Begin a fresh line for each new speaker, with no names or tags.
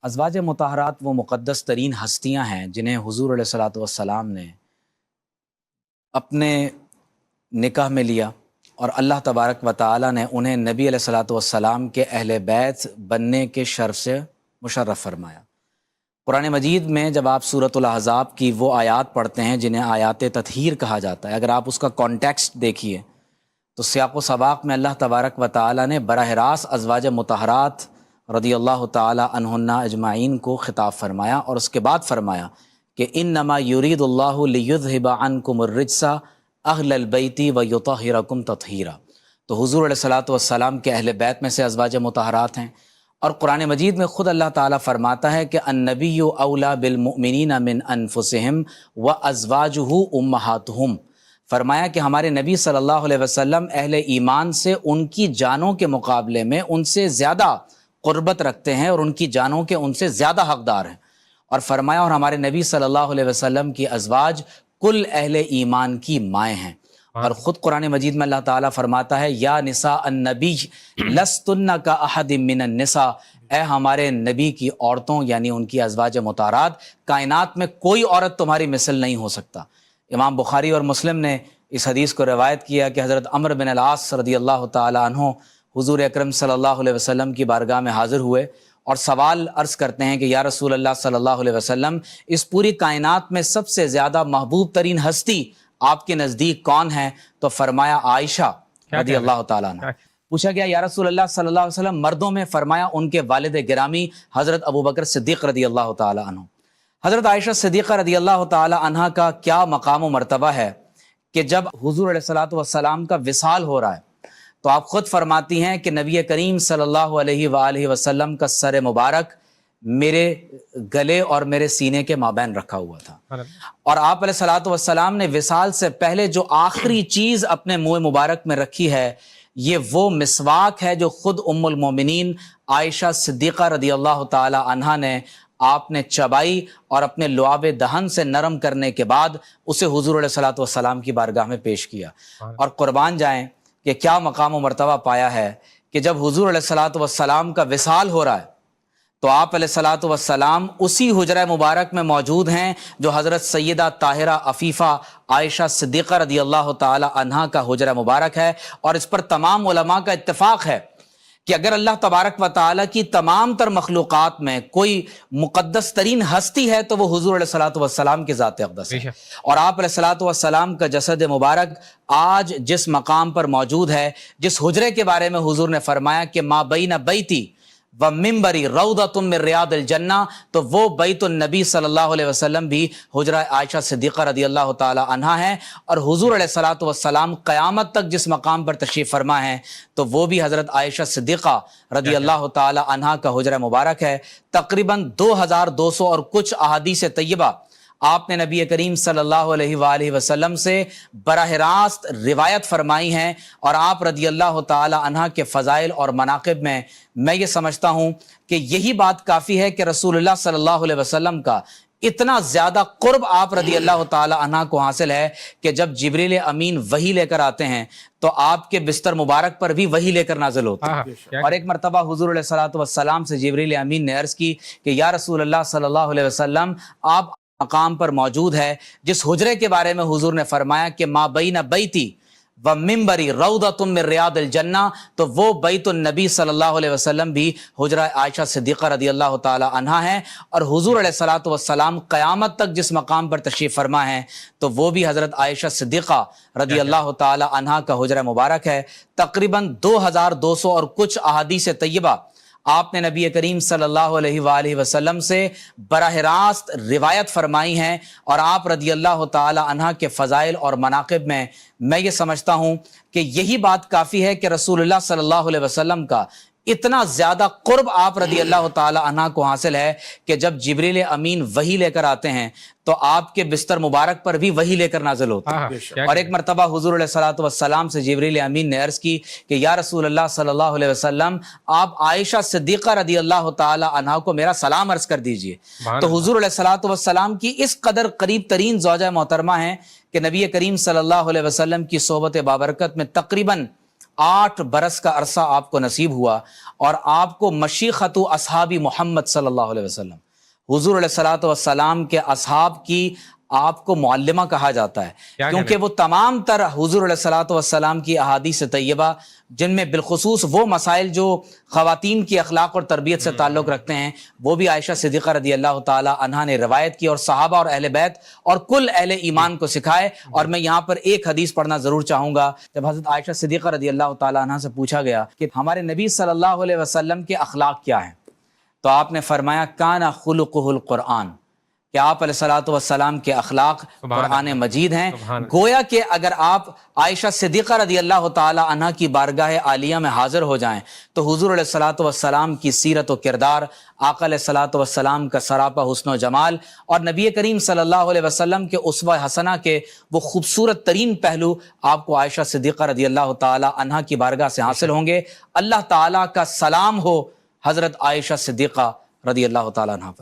ازواج مطہرات وہ مقدس ترین ہستیاں ہیں جنہیں حضور علیہ الصلاۃ والسلام نے اپنے نکاح میں لیا، اور اللہ تبارک و تعالیٰ نے انہیں نبی علیہ الصلاۃ والسلام کے اہل بیت بننے کے شرف سے مشرف فرمایا۔ قرآن مجید میں جب آپ سورۃ الاحزاب کی وہ آیات پڑھتے ہیں جنہیں آیات تطہیر کہا جاتا ہے، اگر آپ اس کا کانٹیکسٹ دیکھیے تو سیاق و سباق میں اللہ تبارک و تعالیٰ نے براہ راست ازواج مطہرات رضی اللہ تعالی عنہن اجمعین کو خطاب فرمایا، اور اس کے بعد فرمایا کہ انما یرید اللہ لیذھب عنکم الرجس اہل البیت ویطہرکم تطہیرا۔ تو حضور علیہ الصلاۃ والسلام کے اہل بیت میں سے ازواج مطہرات ہیں، اور قرآن مجید میں خود اللہ تعالیٰ فرماتا ہے کہ النبی اولیٰ بالمؤمنین من انفسہم وازواجہ امہاتہم، فرمایا کہ ہمارے نبی صلی اللہ علیہ وسلم اہل ایمان سے ان کی جانوں کے مقابلے میں ان سے زیادہ قربت رکھتے ہیں، اور ان کی جانوں کے ان سے زیادہ حقدار ہیں۔ اور فرمایا اور ہمارے نبی صلی اللہ علیہ وسلم کی ازواج کل اہل ایمان کی مائیں ہیں۔ اور خود قرآن مجید میں اللہ تعالیٰ فرماتا ہے یا نساء النبی لستن کا احد من النساء، اے ہمارے نبی کی عورتوں یعنی ان کی ازواج مطہرات، کائنات میں کوئی عورت تمہاری مثل نہیں ہو سکتا۔ امام بخاری اور مسلم نے اس حدیث کو روایت کیا کہ حضرت عمرو بن العاص رضی اللہ تعالی عنہ حضور اکرم صلی اللہ علیہ وسلم کی بارگاہ میں حاضر ہوئے اور سوال عرض کرتے ہیں کہ یا رسول اللہ صلی اللہ علیہ وسلم، اس پوری کائنات میں سب سے زیادہ محبوب ترین ہستی آپ کے نزدیک کون ہے؟ تو فرمایا عائشہ رضی اللہ تعالیٰ عنہ۔ پوچھا گیا یا رسول اللہ صلی اللہ علیہ وسلم مردوں میں؟ فرمایا ان کے والد گرامی حضرت ابوبکر صدیق رضی اللہ تعالیٰ عنہ۔ حضرت عائشہ صدیقہ رضی اللہ تعالی عنہا کا کیا مقام و مرتبہ ہے کہ جب حضور علیہ الصلاۃ والسلام کا وصال ہو رہا ہے تو آپ خود فرماتی ہیں کہ نبی کریم صلی اللہ علیہ وآلہ وسلم کا سر مبارک میرے گلے اور میرے سینے کے مابین رکھا ہوا تھا، اور آپ علیہ الصلاۃ والسلام نے وصال سے پہلے جو آخری چیز اپنے منہ مبارک میں رکھی ہے یہ وہ مسواک ہے جو خود ام المومنین عائشہ صدیقہ رضی اللہ تعالی عنہا نے آپ نے چبائی اور اپنے لعاب دہن سے نرم کرنے کے بعد اسے حضور علیہ الصلاۃ والسلام کی بارگاہ میں پیش کیا۔ اور قربان جائیں کہ کیا مقام و مرتبہ پایا ہے کہ جب حضور علیہ الصلاۃ والسلام کا وصال ہو رہا ہے تو آپ علیہ الصلاۃ والسلام اسی حجرہ مبارک میں موجود ہیں جو حضرت سیدہ طاہرہ عفیفہ عائشہ صدیقہ رضی اللہ تعالی عنہا کا حجرہ مبارک ہے، اور اس پر تمام علماء کا اتفاق ہے کہ اگر اللہ تبارک و تعالیٰ کی تمام تر مخلوقات میں کوئی مقدس ترین ہستی ہے تو وہ حضور علیہ الصلاۃ والسلام کی ذات اقدس ہے، اور آپ علیہ الصلاۃ والسلام کا جسد مبارک آج جس مقام پر موجود ہے، جس حجرے کے بارے میں حضور نے فرمایا کہ ما بین بیتی و ممبری روضۃ من ریاض الجنہ، تو وہ بیت النبی صلی اللہ علیہ وسلم بھی حجرہ عائشہ صدیقہ رضی اللہ تعالی عنہا ہے، اور حضور علیہ الصلاۃ والسلام قیامت تک جس مقام پر تشریف فرما ہیں تو وہ بھی حضرت عائشہ صدیقہ رضی اللہ تعالی عنہا کا حجرہ مبارک ہے۔ تقریباً 2200 اور کچھ احادیث طیبہ آپ نے نبی کریم صلی اللہ علیہ وآلہ وسلم سے براہ راست روایت فرمائی ہیں، اور آپ رضی اللہ تعالی عنہ کے فضائل اور مناقب میں یہ سمجھتا ہوں کہ یہی بات کافی ہے کہ رسول اللہ صلی اللہ علیہ وسلم کا اتنا زیادہ قرب آپ رضی اللہ تعالی عنہ کو حاصل ہے کہ جب جبریل امین وحی لے کر آتے ہیں تو آپ کے بستر مبارک پر بھی وحی لے کر نازل ہوتے ہیں۔ اور ایک مرتبہ حضور علیہ الصلاۃ والسلام سے جبریل امین نے عرض کی کہ یا رسول اللہ صلی اللہ علیہ وسلم، آپ مقام پر موجود ہے جس حجرے کے بارے میں حضور نے فرمایا کہ ما بین بیتی و ممبری روضۃ من ریاض الجنہ، تو وہ بیت النبی صلی اللہ علیہ وسلم بھی حجرہ عائشہ صدیقہ رضی اللہ تعالی عنہا ہے، اور حضور علیہ الصلاۃ والسلام قیامت تک جس مقام پر تشریف فرما ہیں تو وہ بھی حضرت عائشہ صدیقہ رضی اللہ تعالی عنہا کا حجرہ مبارک ہے۔ تقریباً 2200 اور کچھ احادیث طیبہ آپ نے نبی کریم صلی اللہ علیہ وآلہ وسلم سے براہ راست روایت فرمائی ہیں، اور آپ رضی اللہ تعالی عنہ کے فضائل اور مناقب میں یہ سمجھتا ہوں کہ یہی بات کافی ہے کہ رسول اللہ صلی اللہ علیہ وسلم کا اتنا زیادہ قرب آپ رضی اللہ تعالی عنہ کو حاصل ہے کہ جب جبریل امین وحی لے کر آتے ہیں تو آپ کے بستر مبارک پر بھی وحی لے کر نازل ہوتے ہیں۔ اور ایک مرتبہ حضور علیہ الصلاۃ والسلام سے جبریل امین نے عرض کی کہ یا رسول اللہ صلی اللہ علیہ وسلم، آپ عائشہ صدیقہ رضی اللہ تعالی عنہا کو میرا سلام عرض کر دیجئے۔ تو حضور علیہ الصلاۃ والسلام کی اس قدر قریب ترین زوجہ محترمہ ہیں کہ نبی کریم صلی اللہ علیہ وسلم کی صحبت بابرکت میں تقریباً 8 برس کا عرصہ آپ کو نصیب ہوا اور آپ کو مشیخت اصحاب محمد صلی اللہ علیہ وسلم، حضور علیہ الصلوۃ والسلام کے اصحاب کی آپ کو معلمہ کہا جاتا ہے، کیونکہ وہ تمام تر حضور علیہ الصلوۃ والسلام کی احادیث طیبہ، جن میں بالخصوص وہ مسائل جو خواتین کی اخلاق اور تربیت سے تعلق رکھتے ہیں، وہ بھی عائشہ صدیقہ رضی اللہ تعالی عنہا نے روایت کی اور صحابہ اور اہل بیت اور کل اہل ایمان کو سکھائے۔ اور میں یہاں پر ایک حدیث پڑھنا ضرور چاہوں گا۔ جب حضرت عائشہ صدیقہ رضی اللہ تعالی عنہا سے پوچھا گیا کہ ہمارے نبی صلی اللہ علیہ وسلم کے اخلاق کیا ہیں، تو آپ نے فرمایا کان خلقہ القرآن، کہ آپ علیہ الصلوۃ والسلام کے اخلاق قرآن مجید ہیں۔ گویا کہ اگر آپ عائشہ صدیقہ رضی اللہ تعالی عنہ کی بارگاہ عالیہ میں حاضر ہو جائیں تو حضور علیہ الصلوۃ والسلام کی سیرت و کردار، آقا علیہ الصلوۃ والسلام کا سراپا حسن و جمال اور نبی کریم صلی اللہ علیہ وسلم کے اسوہ حسنہ کے وہ خوبصورت ترین پہلو آپ کو عائشہ صدیقہ رضی اللہ تعالی عنہ کی بارگاہ سے حاصل ہوں گے۔ اللہ تعالیٰ کا سلام ہو حضرت عائشہ صدیقہ رضی اللہ تعالی عنہ پر۔